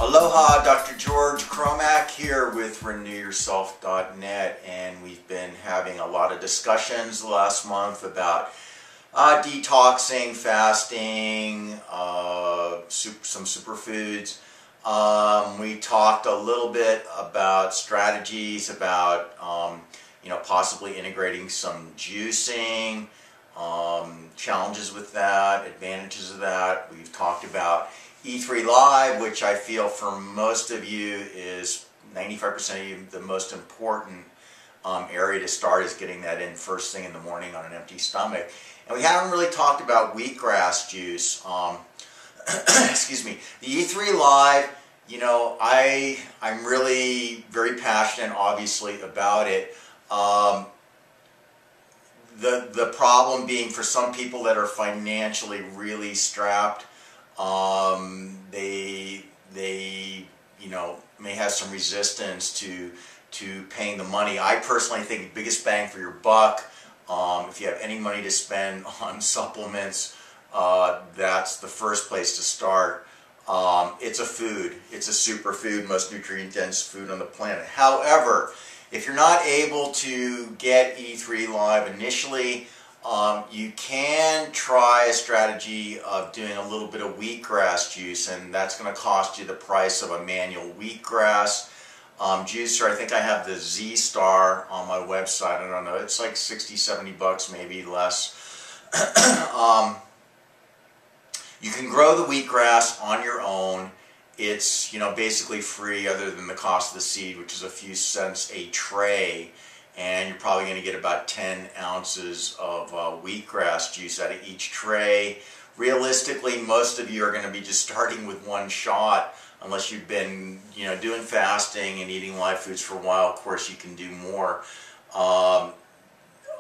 Aloha, Dr. George Cromack here with RenewYourself.net, and we've been having a lot of discussions the last month about detoxing, fasting, some superfoods. We talked a little bit about strategies about possibly integrating some juicing, challenges with that, advantages of that. We've talked about E3 Live, which I feel for most of you is 95% of you the most important area to start is getting that in first thing in the morning on an empty stomach. And we haven't really talked about wheatgrass juice. Excuse me. The E3 Live, I'm really very passionate, obviously, about it. The problem being for some people that are financially really strapped, they may have some resistance to paying the money. I personally think the biggest bang for your buck, if you have any money to spend on supplements, that's the first place to start. It's a food. It's a superfood, most nutrient-dense food on the planet. However, if you're not able to get E3 Live initially, you can try a strategy of doing a little bit of wheatgrass juice, and that's going to cost you the price of a manual wheatgrass juicer. I think I have the Z-Star on my website. I don't know, it's like 60, 70 bucks, maybe less. You can grow the wheatgrass on your own. It's basically free other than the cost of the seed, which is a few cents a tray. And you're probably going to get about 10 ounces of wheatgrass juice out of each tray. Realistically, most of you are going to be just starting with one shot, unless you've been doing fasting and eating live foods for a while. Of course, you can do more. A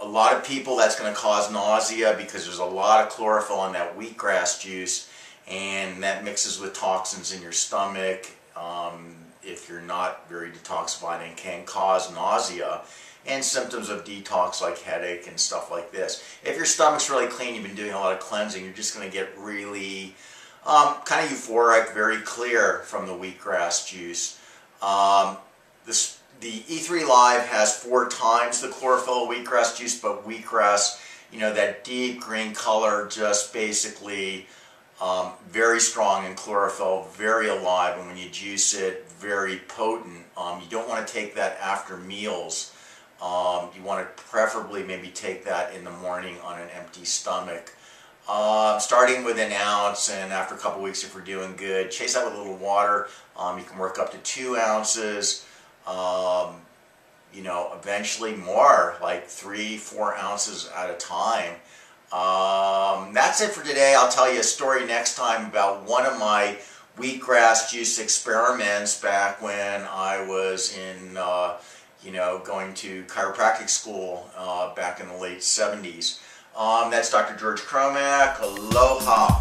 lot of people, that's going to cause nausea because there's a lot of chlorophyll in that wheatgrass juice, and that mixes with toxins in your stomach if you're not very detoxified, and can cause nausea and symptoms of detox like headache and stuff like this. If your stomach's really clean, you've been doing a lot of cleansing, you're just going to get really kind of euphoric, very clear from the wheatgrass juice. The E3 Live has 4 times the chlorophyll of wheatgrass juice, but wheatgrass, that deep green color, just basically very strong in chlorophyll, very alive, and when you juice it, very potent. You don't want to take that after meals. You want to preferably maybe take that in the morning on an empty stomach. Starting with an ounce, and after a couple weeks, if we're doing good, chase that with a little water. You can work up to 2 ounces. Eventually more, like 3-4 ounces at a time. That's it for today. I'll tell you a story next time about one of my wheatgrass juice experiments back when I was in going to chiropractic school back in the late 70s. That's Dr. George Cromack. Aloha.